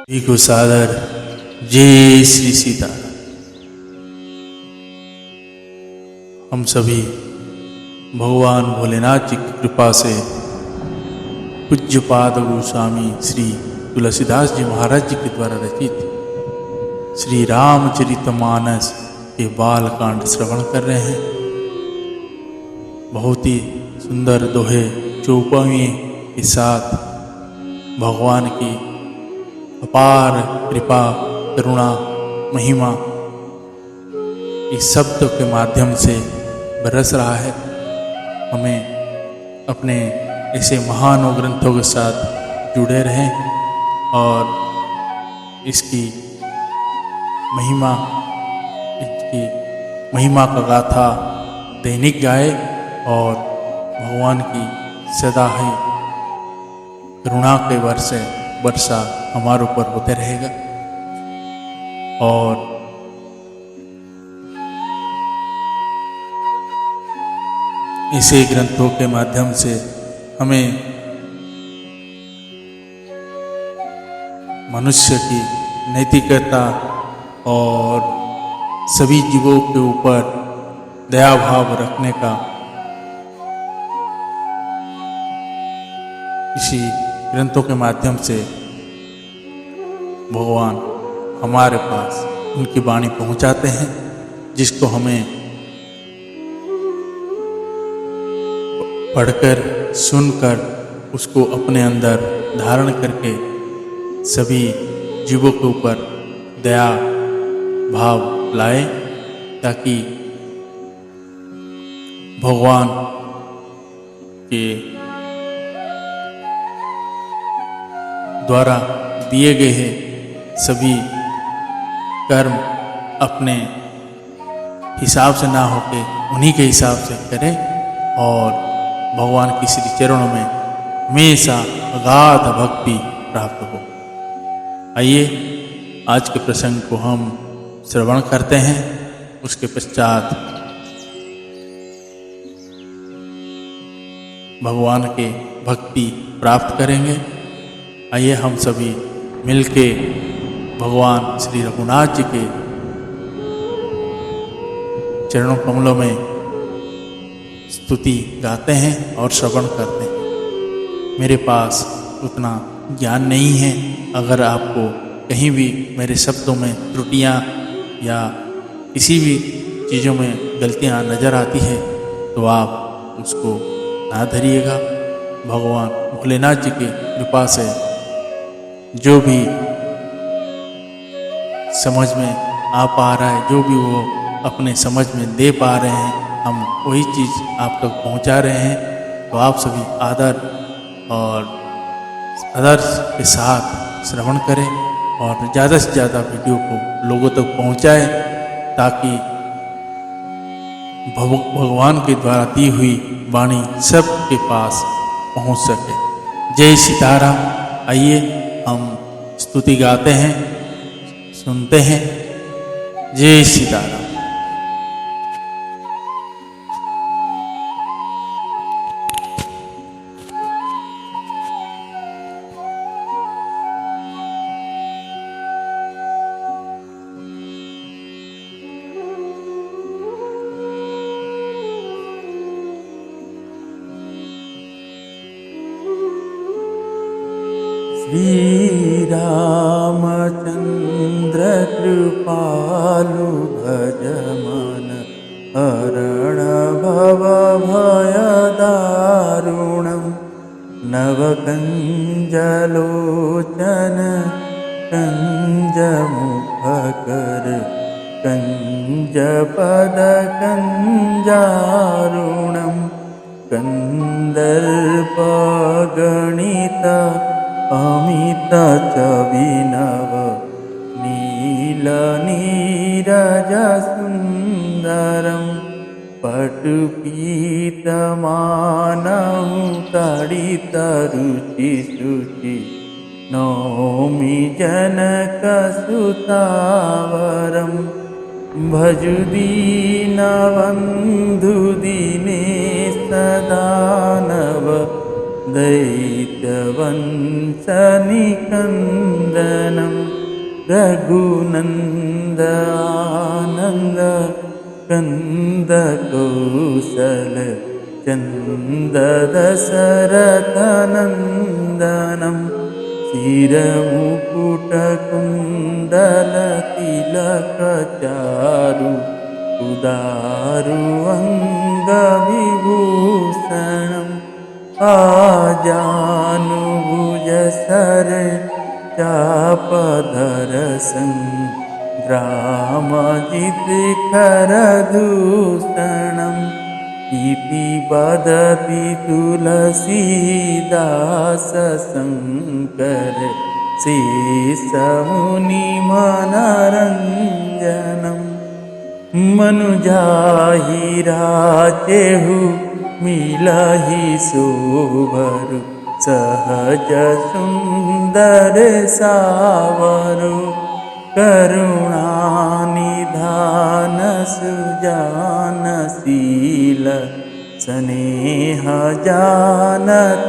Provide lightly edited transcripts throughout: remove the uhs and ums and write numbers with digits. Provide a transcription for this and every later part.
सभी को सादर जय श्री सीता। हम सभी भगवान भोलेनाथ जी की कृपा से पूज्यपाद गोस्वामी श्री तुलसीदास जी महाराज जी के द्वारा रचित श्री रामचरितमानस के बालकांड श्रवण कर रहे हैं। बहुत ही सुंदर दोहे चौपाई के साथ भगवान की अपार कृपा करुणा महिमा इस शब्द के माध्यम से बरस रहा है। हमें अपने ऐसे महान ग्रंथों के साथ जुड़े रहें और इसकी महिमा का गाथा दैनिक गाए और भगवान की सदा ही करुणा के वर्षा हमारे ऊपर होते रहेगा। और इसी ग्रंथों के माध्यम से हमें मनुष्य की नैतिकता और सभी जीवों के ऊपर दया भाव रखने का इसी ग्रंथों के माध्यम से भगवान हमारे पास उनकी वाणी पहुंचाते हैं, जिसको हमें पढ़कर सुनकर उसको अपने अंदर धारण करके सभी जीवों के ऊपर दया भाव लाए, ताकि भगवान के द्वारा दिए गए हैं सभी कर्म अपने हिसाब से ना होके उन्हीं के हिसाब से करें और भगवान की श्री चरणों में हमेशा अगाध भक्ति प्राप्त हो। आइए आज के प्रसंग को हम श्रवण करते हैं, उसके पश्चात भगवान के भक्ति प्राप्त करेंगे। आइए हम सभी मिलके भगवान श्री रघुनाथ जी के चरणों कमलों में स्तुति गाते हैं और श्रवण करते हैं। मेरे पास उतना ज्ञान नहीं है, अगर आपको कहीं भी मेरे शब्दों में त्रुटियां या किसी भी चीज़ों में गलतियां नज़र आती है तो आप उसको ना धरिएगा। भगवान भोलेनाथ जी की कृपा से जो भी समझ में आ पा रहा है, जो भी वो अपने समझ में दे पा रहे हैं, हम वही चीज़ आप तक पहुंचा रहे हैं। तो आप सभी आदर के साथ श्रवण करें और ज़्यादा से ज़्यादा वीडियो को लोगों तक पहुंचाएं, ताकि भगवान के द्वारा दी हुई वाणी सबके पास पहुंच सके। जय सीताराम। आइए हम स्तुति गाते हैं, सुनते हैं। जय सीताराम। श्री रामचंद्र कृपालु भज मन हरण भव भय दारुणं नवकंजलोचन कंजमुखकर कंजपदकंजारुणं कंदर्पगणित अमित चविनव नीलनीरज सुंदरं पटुपीतमानं तडितरुचिशुचि नौमि जनकसुतावरं भजुदीनबन्धु दीनेशदानव दैत्यवंशनिकन्दरं नन्दनं रघुनन्द आनन्द कंद कौशल चंद दशरथनन्दनं शिरमुकुटकुण्डलतिलकचारु उदारु अङ्गविभूषणम् आजानुभुजसर चापधर संग्रामजितकरदूषणम् इति वदति तुलसीदास शङ्कर शेषमुनिमनरञ्जनम् मनुजाहि राचेहु मिलहि शोभरु सहज सुंदर सावरु करुणानिधान सुजानशील स्नेह जानतरावरु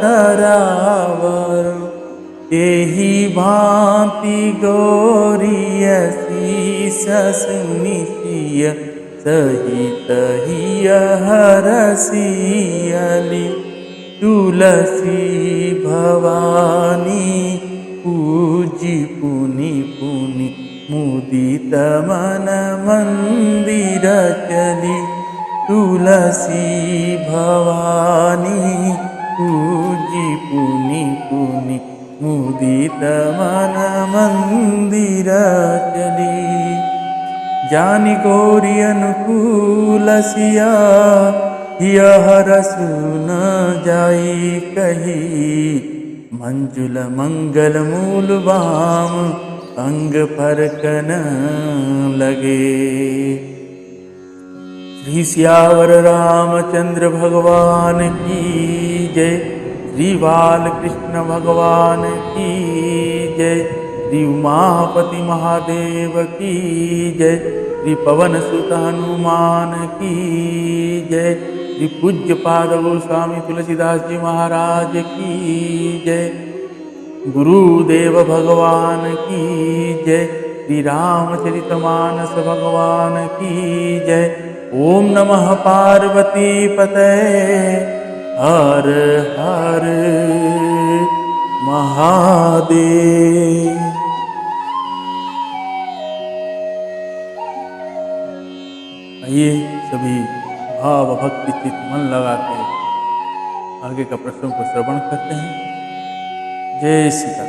एहि भांति गौरीय शीस सुनिसिय सहित हिय हरसियलि तुलसी भवानी पूजी पुनि पुनि मुदित मन मंदिर चली तुलसी भवानी पूजी पुनि पुनि मुदित मन मंदिर चली जानि गौरी अनुकूल सिया हर सुन जाई कही मंजुल मंगल मूल बाम अंग फरकन लगे। श्री सियावर रामचंद्र भगवान की जय। श्री बाल कृष्ण भगवान की जय। श्री उमापति महादेव की जय। श्री पवन सुत हनुमान की जय। श्री पूज्य पाद गोस्वामी तुलसीदास जी महाराज की जय। गुरुदेव भगवान की जय। श्री रामचरितमानस भगवान की जय। ओम नमः पार्वती पतये हर हर महादेव। आइए सभी भाव भक्ति चित मन लगा के आगे का प्रश्नों को श्रवण करते हैं। जय सीता।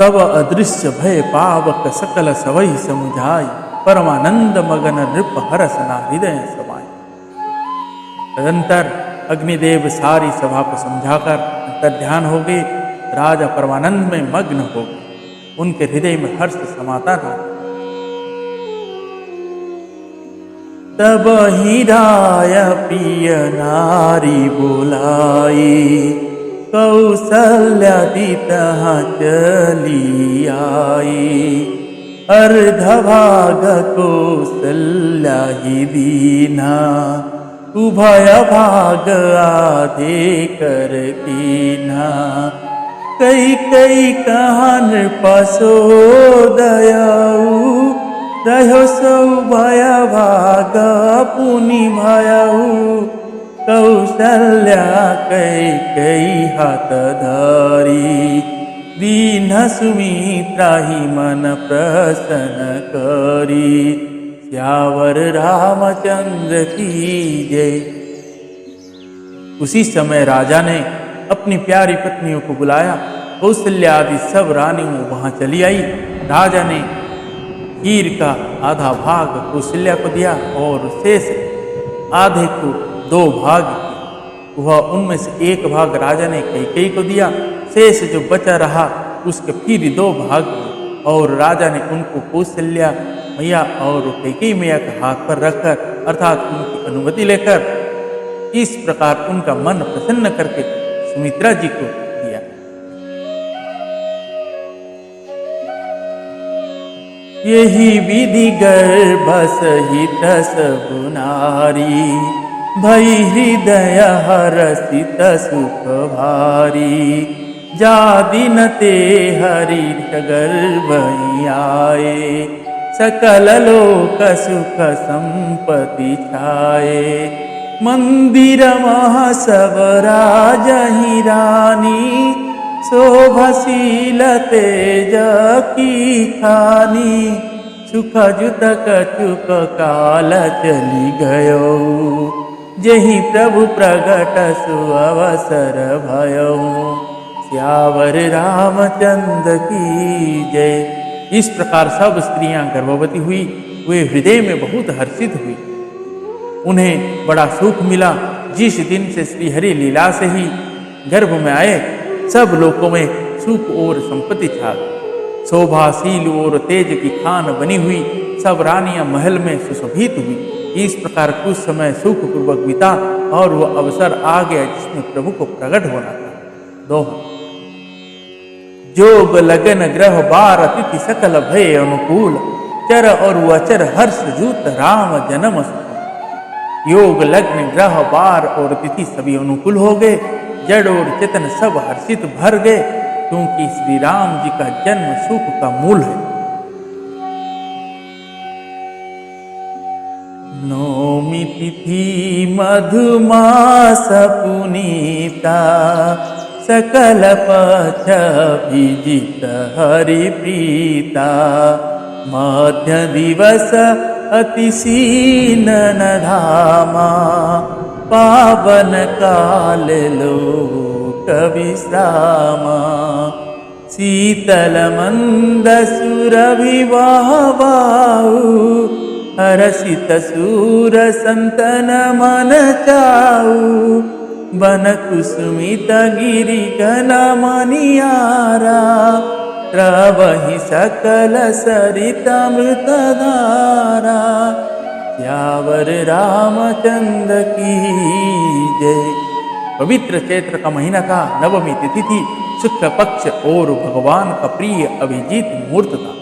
तब अदृश्य भय पावक सकल सवई समुझाई परमानंद मगन नृप हरसना हृदय समाई। तदंतर अग्निदेव सारी सभा को समझाकर अंतर ध्यान हो गए। राजा परमानंद में मग्न हो गए। उनके हृदय में हर्ष समाता था। तब ही राय प्रिय नारी बोलाई कौशल्या तहाँ चली आई। अर्धभाग कौशल्या ही दीना उभय भाग आधे कर कीना। कई कई कहन पसो दयाऊ रहो सौ भय भाग पुनि भयऊ। कौशल्या कई कई हाथ धरी दीन सुमित्रा ही मन प्रसन्न करी। सियावर रामचंद्र की जय। उसी समय राजा ने अपनी प्यारी पत्नियों को बुलाया। कौशल्या आदि सब रानियों वहां चली आई। राजा ने खीर का आधा भाग कौशल्या को दिया और शेष आधे को 2 भाग किए। वह उनमें से 1 भाग राजा ने कैकेयी को दिया। शेष जो बचा रहा उसके फिर 2 भाग किए और राजा ने उनको कौशल्या मैया और कैकेयी मैया के हाथ पर रखकर अर्थात उनकी अनुमति लेकर इस प्रकार उनका मन प्रसन्न करके सुमित्रा जी को दिया। यही विधि गर्भ सहित सबु नारी, भई हृदय हरसित सुख भारी। जा दिन ते हरि गर्भ आए, सकल लोक सुख संपत्ति छाए। मंदिर महा सब राजहि रानी, शोभशील तेज की खानी। सुख जुत कछुक काल चली गयो, जहि प्रभु प्रगट सुअवसर भयो। सियावर रामचंद्र की जय। इस प्रकार सब स्त्रियां गर्भवती हुई, वे हृदय में बहुत हर्षित हुई। उन्हें बड़ा सुख मिला। जिस दिन से श्री हरि लीला से ही गर्भ में आए, सब लोकों में सुख और संपत्ति छा गई। शोभाशील और तेज की खान बनी हुई सब रानियां महल में सुशोभित हुई। इस प्रकार कुछ समय सुखपूर्वक बीता और वह अवसर आ गया जिसमें प्रभु को प्रकट होना था। दोहा। जोग लगन ग्रह बार तिथि सकल भय अनुकूल, चर और वचर हर्ष जूत राम जन्म सुख। योग लग्न ग्रह बार और तिथि सभी अनुकूल हो गए, जड़ और चेतन सब हर्षित भर गए, क्योंकि श्री राम जी का जन्म सुख का मूल है। नौमी तिथि मधुमास पुनीता, सकल पक्ष विजित हरि प्रीता। मध्य दिवस अति सीनन धामा, पावन काल लोक विश्रामा। शीतल मंद सुरभि वाहु, हरषित सूर संतन मन चाऊ। बन कुसुमित गिरि घन मनियारा, त्रवहि सकल सरित अमृत धारा। सियावर रामचंद्र की जय। पवित्र चैत्र का महीना था, नवमी तिथि थी, शुक्ल पक्ष और भगवान का प्रिय अभिजीत मुहूर्त था।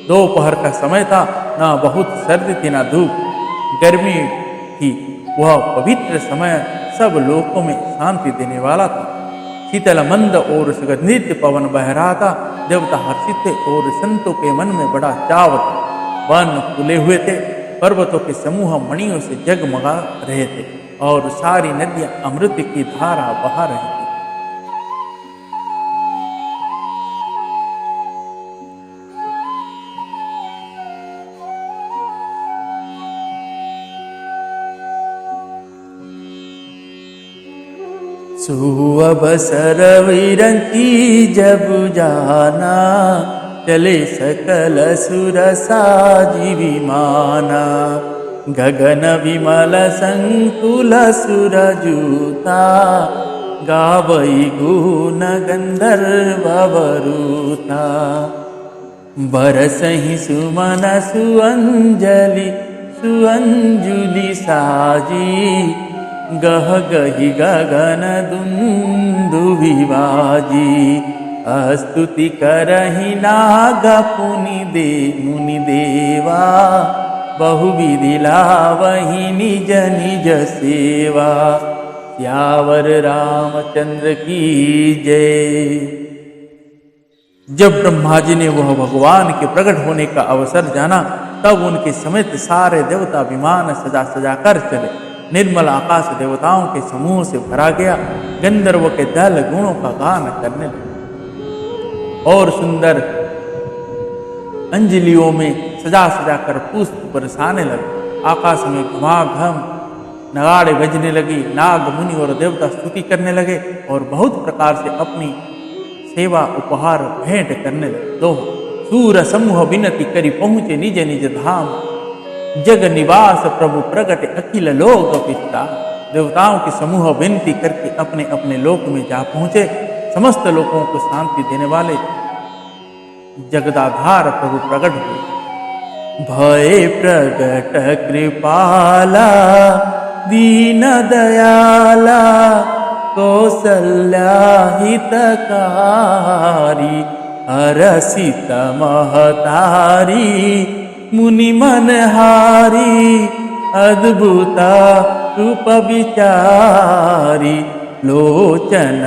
दोपहर का समय था, ना बहुत सर्दी थी ना धूप, गर्मी थी। वह पवित्र समय सब लोकों में शांति देने वाला था। शीतल मंद और सुगंधित पवन बह रहा था। देवता हर्षित थे और संतों के मन में बड़ा चाव था। वन खुले हुए थे, पर्वतों के समूह मणियों से जगमगा रहे थे और सारी नदियां अमृत की धारा बहा रही थी। सुअवसर विरंची जब जाना, चले सकल सुर साजी विमाना। गगन विमल संकुल सुर जूता, गावई गुण गंधर्व वरूता। बरसहि सुमन सुअंजलि सुअंजुलि साजी, गह गहि गगन दुंदुभि बाजी। स्तुति करहि नाग मुनि देवा, बहुविधि लावहि निज निज सेवा। सियावर रामचंद्र की जय। जब ब्रह्मा जी ने वह भगवान के प्रकट होने का अवसर जाना, तब उनके समेत सारे देवता विमान सजा सजा कर चले। निर्मल आकाश देवताओं के समूह से भरा गया। गंधर्व के दल गुणों का गान करने लगे और सुंदर अंजलियों में सजा सजा कर पुष्प बरसाने लगे। आकाश में घमाघम नगाड़े बजने लगी। नाग मुनि और देवता स्तुति करने लगे और बहुत प्रकार से अपनी सेवा उपहार भेंट करने लगे। दोहा। सूर समूह विनती करी पहुंचे निज निज धाम, जग निवास प्रभु प्रगट अखिल लोक पिता। देवताओं के समूह विनती करके अपने अपने लोक में जा पहुंचे। समस्त लोगों को शांति देने वाले जगदाधार प्रभु प्रकट हुए। भय प्रगट कृपाला, दीन दयाला, कौसल्या हितकारी। हरसित महतारी मुनि मनहारी अद्भुत रूप विचारी लोचन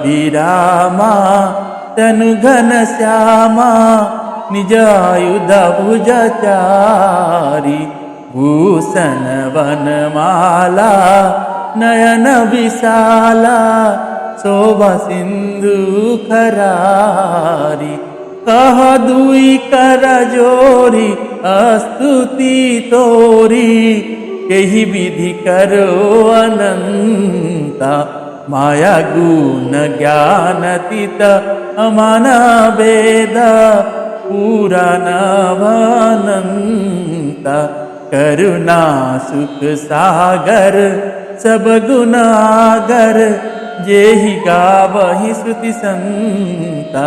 विरामा तनु घन श्यामा निज आयुध भुजचारी भूषण वनमाला नयन विशाला शोभा सिंधु खरारी कह दुई कर जोरी स्तुति तोरी यही विधि करो अनंता माया गुण ज्ञान तीत अमान वेद पुराण भनंता करुणा सुख सागर सब गुनागर जेहि गावहि श्रुति संता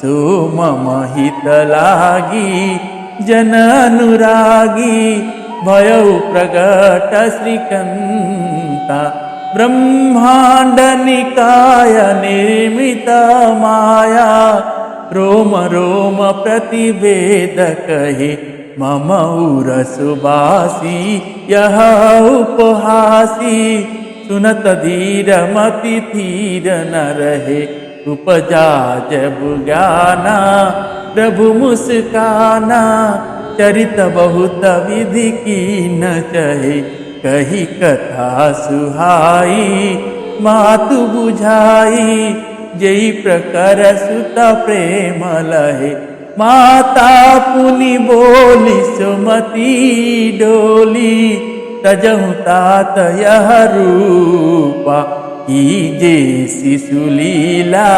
सो मम हित लागी जन अनुरागी भयउ प्रगट श्रीकंता ब्रह्मांड निकाय निर्मित माया रोम रोम प्रतिवेद कहे मम उर सुबासी यह उपहासी सुनत धीर मति धीर न रहे उपजा जब ज्ञाना प्रभु मुस्काना चरित बहुत विधि की न चहे कही कथा सुहाई मातु बुझाई जई प्रकर सुत प्रेम लहे माता पुनि बोली सुमति डोली तजहु तात यह रूपा कीजे शिशु लीला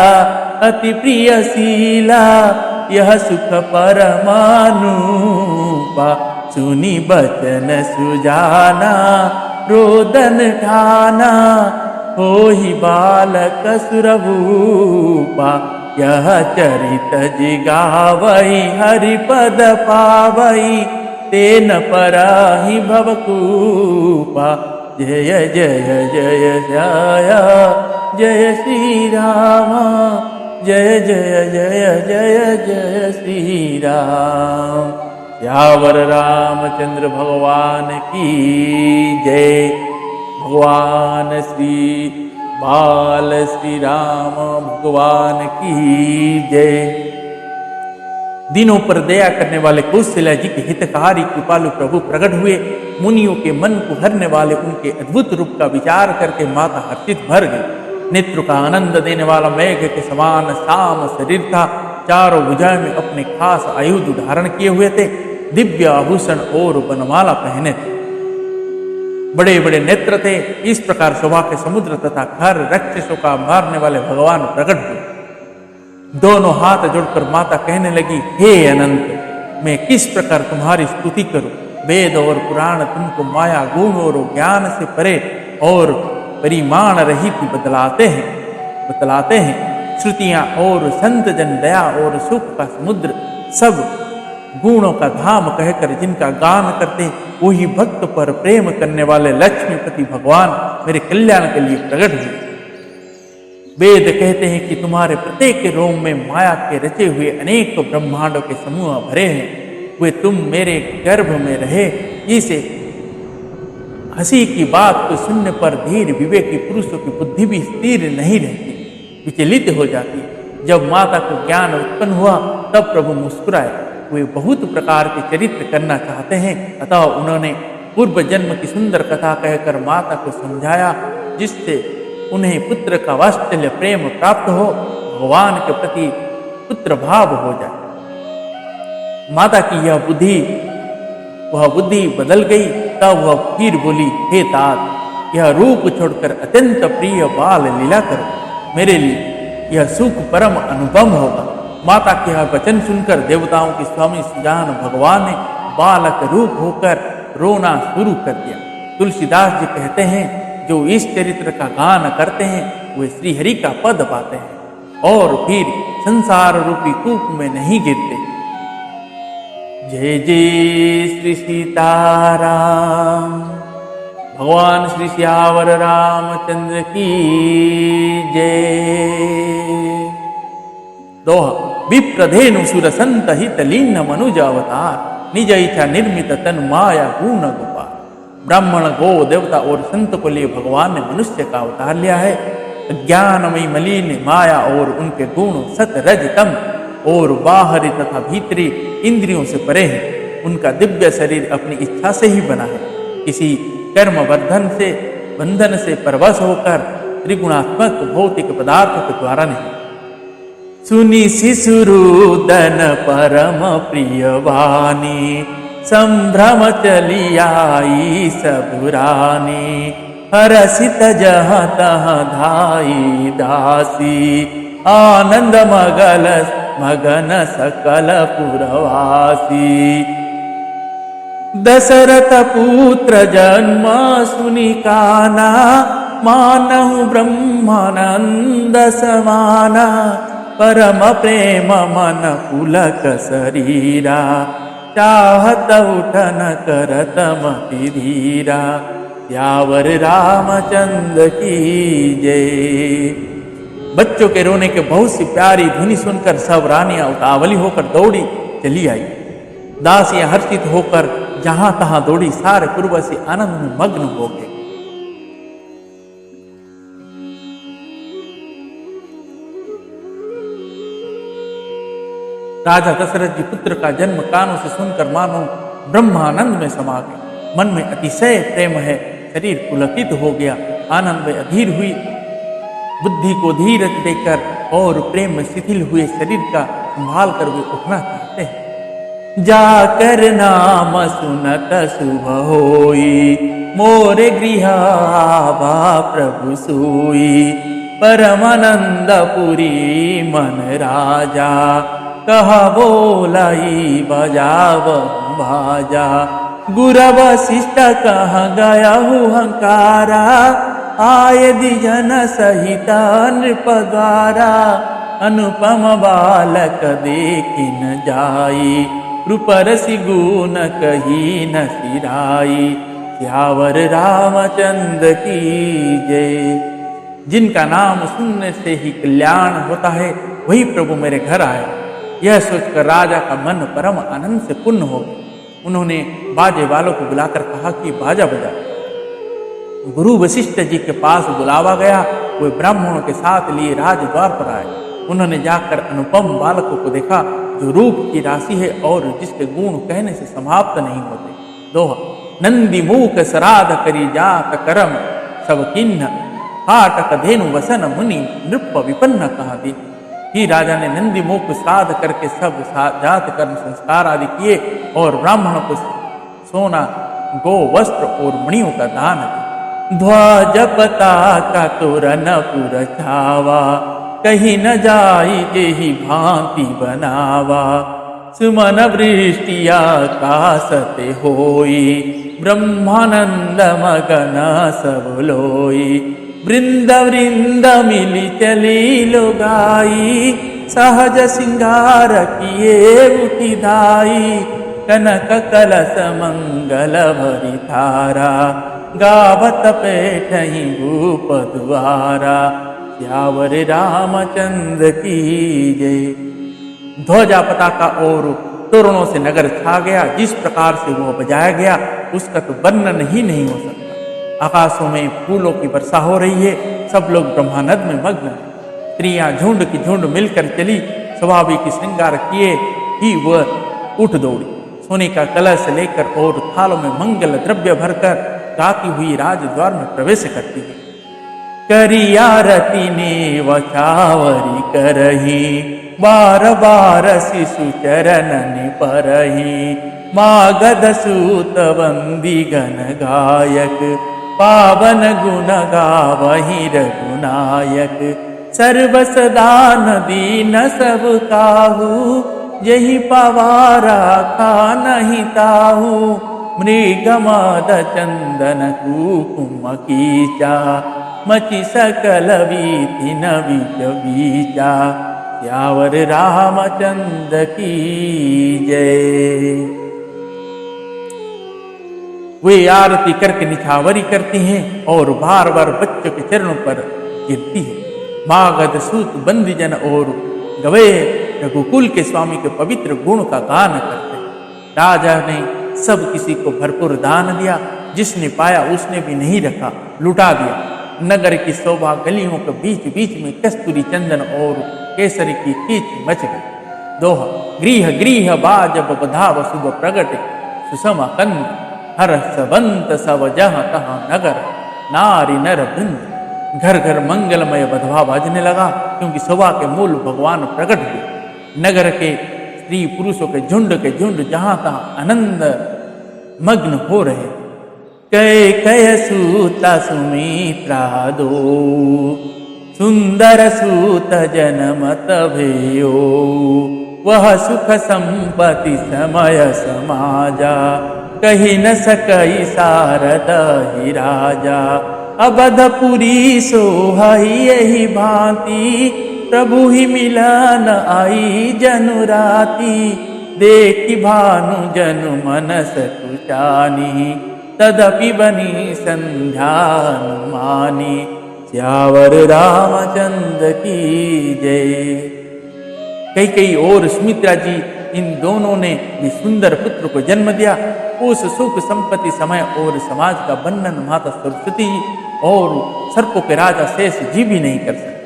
अति प्रिय शीला यह सुख परमानुपा सुनी बचन सुजाना रोदन ठाना हो ही बालक सुरभूपा यह चरित जिगावई हरिपद पावई तेन पराहि भवकूपा जय जय जय जय जय श्री राम जय जय जय जय जय श्री राम। यावर रामचंद्र भगवान की जय। भगवान श्री बाल श्री राम भगवान की जय। दिनों पर दया करने वाले कौशल्या जी के हितकारी कृपालु प्रभु प्रकट हुए। मुनियों के मन को हरने वाले उनके अद्भुत रूप का विचार करके माता हर्षित भर गई। नेत्र का आनंद देने वाला मेघ के समान श्याम शरीर था। चारों भुजाएं में अपने खास आयुध धारण किए हुए थे। दिव्य आभूषण और बनमाला पहने थे। बड़े बड़े नेत्र थे। इस प्रकार शोभा के समुद्र तथा घर राक्षसों का मारने वाले भगवान प्रकट हुए। दोनों हाथ जोड़कर माता कहने लगी, हे अनंत, मैं किस प्रकार तुम्हारी स्तुति करूं। वेद और पुराण तुमको माया गुण और ज्ञान से परे और परिमाण रहित बतलाते हैं। श्रुतियां और संत जन दया और सुख का समुद्र सब गुणों का धाम कहकर जिनका गान करते, वही भक्त पर प्रेम करने वाले लक्ष्मीपति भगवान मेरे कल्याण के लिए प्रकट हुए। वेद कहते हैं कि तुम्हारे प्रत्येक रोम में माया के रचे हुए अनेक ब्रह्मांडों के समूह भरे हैं। वे तुम मेरे गर्भ में रहे। इसे हंसी की बात को सुनने पर धीर विवेकी पुरुषों की बुद्धि भी स्थिर नहीं रहती, विचलित हो जाती। जब माता को ज्ञान उत्पन्न हुआ तब प्रभु मुस्कुराए। वे बहुत प्रकार के चरित्र करना चाहते हैं, अतः उन्होंने पूर्व जन्म की सुंदर कथा कहकर माता को समझाया, जिससे उन्हें पुत्र का वात्सल्य प्रेम प्राप्त हो, भगवान के प्रति पुत्र भाव हो जाए। माता की वह बुद्धि बदल गई। तब वह फिर बोली, हे तात, यह रूप छोड़कर अत्यंत प्रिय बाल लीला करो। मेरे लिए यह सुख परम अनुभव होगा। माता के यह वचन सुनकर देवताओं के स्वामी सुजान भगवान ने बालक रूप होकर रोना शुरू कर दिया। तुलसीदास जी कहते हैं, जो इस चरित्र का गान करते हैं वे श्रीहरि का पद पाते हैं और फिर संसार रूपी कूप में नहीं गिरते। जय जय श्री सीताराम। भगवान श्री श्यावर रामचंद्र की जय। दोहा। विप्रधेनु सुर संत हित लीन मनुज अवतार निज इच्छा निर्मित तन माया गुण गोपाल। ब्राह्मण गो देवता और संत को लिए भगवान ने मनुष्य का अवतार लिया है। ज्ञानमयी मलिन माया और उनके गुण सत रज तम और बाहरी तथा भीतरी इंद्रियों से परे है। उनका दिव्य शरीर अपनी इच्छा से ही बना है, किसी कर्म बंधन से परवश होकर त्रिगुणात्मक भौतिक पदार्थों के द्वारा नहीं। सुनी शिशुरुदन परम प्रिय वाणी संभ्रम चली आई सबुरानी। हरसित जहाँ तहाँ धाई दासी आनंद मगन सकल पुरवासी। दशरथ पुत्र जन्म सुनि काना मानहु ब्रह्मानंद समाना। परम प्रेम मन पुलक शरीरा चाहत उठन करत मति धीरा। यावर रामचंद्र की जय। बच्चों के रोने के बहुत सी प्यारी ध्वनि सुनकर सब रानियां उतावली होकर दौड़ी चली आई। दासियां हर्षित होकर जहां तहां दौड़ी, सारे पूर्वसी आनंद में मग्न हो गए। राजा दशरथ जी पुत्र का जन्म कानों से सुनकर मानो ब्रह्मानंद में समा गए। मन में अतिशय प्रेम है, शरीर पुलकित हो गया, आनंद में अधीर हुई। बुद्धि को धीरज देकर और प्रेम में शिथिल हुए शरीर का संभाल कर वे उठना चाहते हैं। जाकर नाम सुनत शुभ होई मोरे गृह आवा प्रभु सोई। परमानंद पुरी मन राजा कहा बोलाई बजाव बाजा। गुरु वशिष्ठ कहाँ गया हूँ हंकारा आय दिजन सहित नृपद्वारा। अनुपम बालक देखी न जाई रूपरसि गुण कही न सिराई। सियावर रामचंद्र की जय। जिनका नाम सुनने से ही कल्याण होता है वही प्रभु मेरे घर आए। यह सोचकर राजा का मन परम आनंद से पूर्ण हो गया। उन्होंने बाजे वालों को बुलाकर कहा कि बाजा बजा। गुरु वशिष्ठ जी के पास बुलावा गया। वे ब्राह्मणों के साथ लिए राजद्वार पर आए। उन्होंने जाकर अनुपम बालकों को देखा जो रूप की राशि है और जिसके गुण कहने से समाप्त नहीं होते। दोहा। नंदी मूक श्राद्ध करी जात करम सब किन्न हाटक धेनु वसन मुनि नृप विपन्न कहा दी। ही राजा ने नंदी मुख श्राद्ध करके सब जात कर्म संस्कार आदि किए और ब्राह्मणों को सोना गो वस्त्र और मणियों का दान दिया। ध्वज पताका तोरण पुर छावा कहीं न जाई जेहि भांति बनावा। सुमन वृष्टिया कासते होई ब्रह्मानंद मगन सब लोई। वृंद वृंद मिली चली लोगाई सहज सिंगार किए उठी धाई। कनक कलश मंगल भरी थारा गावत पैठही भूप द्वारा। सियावर रामचंद्र की जय। ध्वजा पताका और तोरणों से नगर छा गया। जिस प्रकार से वो बजाया गया उसका तो वर्णन ही नहीं हो सकता। आकाशों में फूलों की वर्षा हो रही है। सब लोग ब्रह्मानंद में मग्न हैं। स्त्रियां झुंड की झुंड मिलकर चली। स्वाभाविक श्रृंगार किए ही वह उठ दौड़ी। सोने का कलश लेकर और थालों में मंगल द्रव्य भरकर गाती हुई राजद्वार में प्रवेश करती है। करी आरती ने वचावरी करही बार बार शिशु चरणन परही। मागध सूत वंदी गण गायक पावन गुण गावहि रघुनायक। सर्वसदान दीन सब काहू यही पवारा खा नहीं ताहू। मृगमाद चंदन कुकुम कीचा मचि सकल वीति न बीच बीचा। सियावर रामचंद्र की जय। वे आरती करके निछावरी करती हैं और बार बार बच्चों के चरणों पर गिरती है। मागध सूत बंदीजन और गवे रघुकुल के स्वामी के पवित्र गुण का गान करते। राजा ने सब किसी को भरपूर दान दिया, जिसने पाया उसने भी नहीं रखा, लुटा दिया। नगर की शोभा गलियों के बीच बीच में कस्तूरी चंदन और केसरी की कीच मच गई। दोहा। गृह गृह बाजब बधाव शुभ प्रगट, सुषमा कंद हर सबंत सब जहाँ तहाँ नगर, नारी नर वृंद। घर घर मंगलमय बधवा बाजने लगा, क्योंकि शोभा के मूल भगवान प्रकट हुए। नगर के स्त्री पुरुषों के झुंड जहाँ तहाँ आनंद मग्न हो रहे। कय कय सूता सुमित्रा दो, सुंदर सूत जनमत भयो। वह सुख संपत्ति समय समाजा, कही न सकई सारद ही राजा। अबधपुरी सोहई यही भांति, प्रभु ही मिलन आई जनु राती। देखी भानु जनु मनस कुचानी, तदपि बनी संध्यानुमानी। श्यावर रामचंद्र की जय। कई और सुमित्रा जी, इन दोनों ने भी सुंदर पुत्र को जन्म दिया। उस सुख संपत्ति समय और समाज का वर्णन माता सरस्वती और सर्पों के राजा शेष जी भी नहीं कर सकते।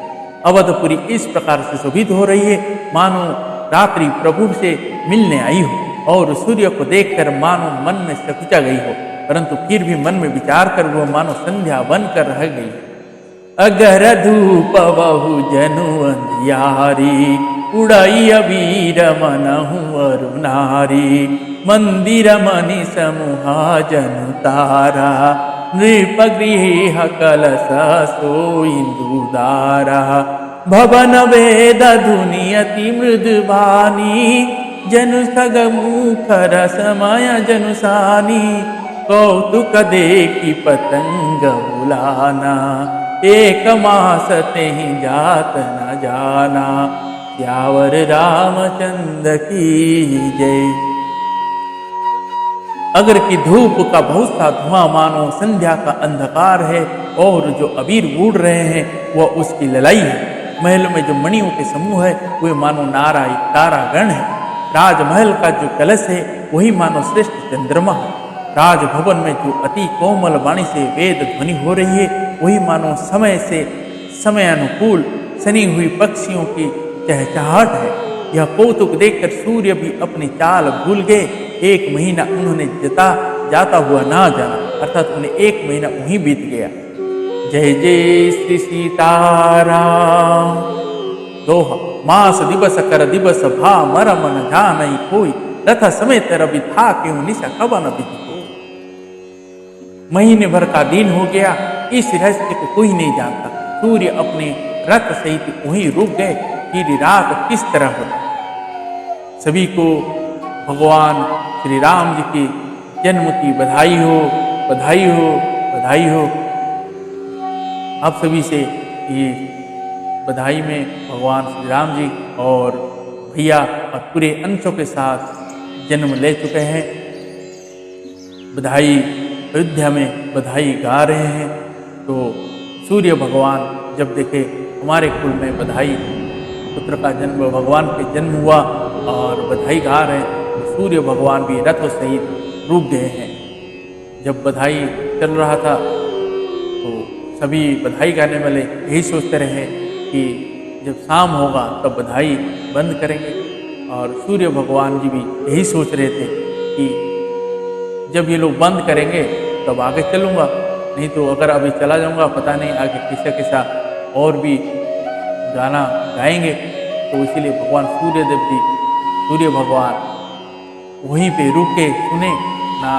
अवधपुरी इस प्रकार से शोभित हो रही है, मानो रात्रि प्रभु से मिलने आई हो और सूर्य को देखकर मानो मन में सकुचा गई हो, परंतु फिर भी मन में विचार कर वो मानो संध्या बनकर रह गई। अगर धूप बहु जनु अंधियारी, उड़ई अबीर मनहु अरुनारी। मंदिर मणि समूहा जनु तारा, नृप गृह कलश सोइंदुदारा। भवन वेद धुनि अति मृदुबानी, जनु सग मुखर समय जनु सानी। कौतुक देखी पतंग बुलाना, एक मास तेहि जात न जाना। श्यावर रामचंद्र की जय। अगर की धूप का बहुत सा धुआं मानो संध्या का अंधकार है, और जो अबीर उड़ रहे हैं वह उसकी ललाई है। महल में जो मणियों के समूह है वे मानो नाराय तारागण है। राजमहल का जो कलश है वही मानो श्रेष्ठ चंद्रमा है। राजभवन में जो अति कोमल वाणी से वेद ध्वनि हो रही है वही मानो समय से समय अनुकूल सनी हुई पक्षियों की चहचहाहट है। यह कौतुक देखकर सूर्य भी अपनी चाल भूल गए। एक महीना उन्होंने जाता हुआ ना जाना, अर्थात उन्हें एक महीना वहीं बीत गया। जय जय श्री सीताराम। दोहा। मास दिवस कर दिवस भा मर मन जानई कोई, रथ समेत रवि था क्यों निशा खबर न बिधि कोई। महीने भर का दिन हो गया, इस रहस्य को कोई नहीं जानता। सूर्य अपने रथ सहित वहीं रुक गए कि रात किस तरह हो। सभी को भगवान श्री राम जी के जन्म की बधाई हो, बधाई हो, बधाई हो। आप सभी से ये बधाई में भगवान श्री राम जी और भैया और पूरे अंशों के साथ जन्म ले चुके हैं। बधाई अयोध्या में बधाई गा रहे हैं। तो सूर्य भगवान जब देखे हमारे कुल में बधाई पुत्र का जन्म, भगवान के जन्म हुआ और बधाई गा रहे हैं, तो सूर्य भगवान भी रथों सहित रुक गए हैं। जब बधाई चल रहा था तो सभी बधाई गाने वाले यही सोचते रहे कि जब शाम होगा तब बधाई बंद करेंगे, और सूर्य भगवान जी भी यही सोच रहे थे कि जब ये लोग बंद करेंगे तब आगे चलूँगा, नहीं तो अगर अभी चला जाऊँगा पता नहीं आगे किसा किसा और भी गाना गाएंगे। तो इसीलिए भगवान सूर्यदेव जी, सूर्य भगवान वहीं पे रुक के सुने, ना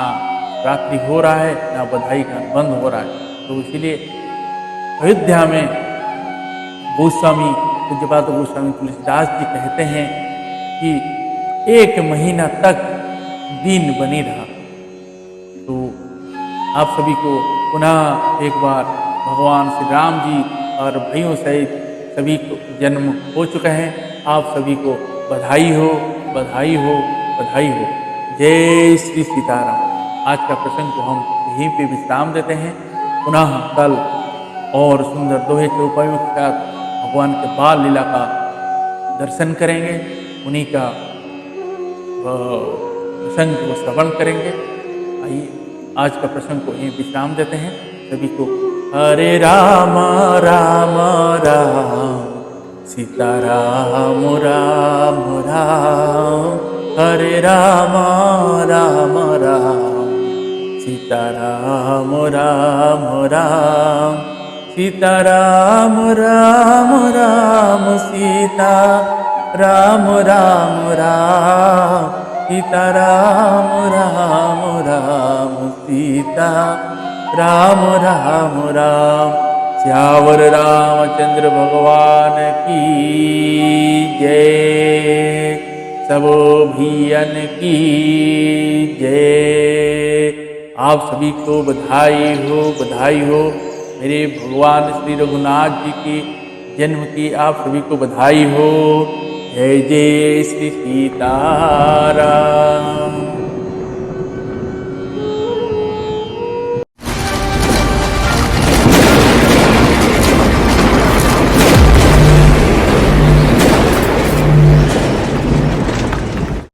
रात्रि हो रहा है ना बधाई का बंद हो रहा है। तो इसीलिए अयोध्या में गोस्वामी पूज्यपाद गोस्वामी तुलसीदास जी कहते हैं कि 1 महीना तक दिन बनी रहा। तो आप सभी को पुनः एक बार भगवान श्री राम जी और भाइयों सहित सभी को जन्म हो चुका है। आप सभी को बधाई हो, बधाई हो, बधाई हो। जय श्री सीताराम। आज का प्रसंग को हम यहीं पे विश्राम देते हैं। पुनः कल और सुंदर दोहे चौपाइयों के साथ भगवान के बाल लीला का दर्शन करेंगे। उन्हीं का प्रसंग को श्रवण करेंगे। आइए आज का प्रसंग को यहीं विश्राम देते हैं। सभी को हरे राम राम राम सीता राम राम राम, हरे राम राम राम सीता राम राम राम, सीता राम राम राम सीता राम राम राम, सीता राम राम राम सीता राम राम राम। श्यावर रामचंद्र भगवान की जय, सबो भीयन की जय। आप सभी को बधाई हो, बधाई हो। मेरे भगवान श्री रघुनाथ जी की जन्म की आप सभी को बधाई हो। जय जय श्री सीताराम।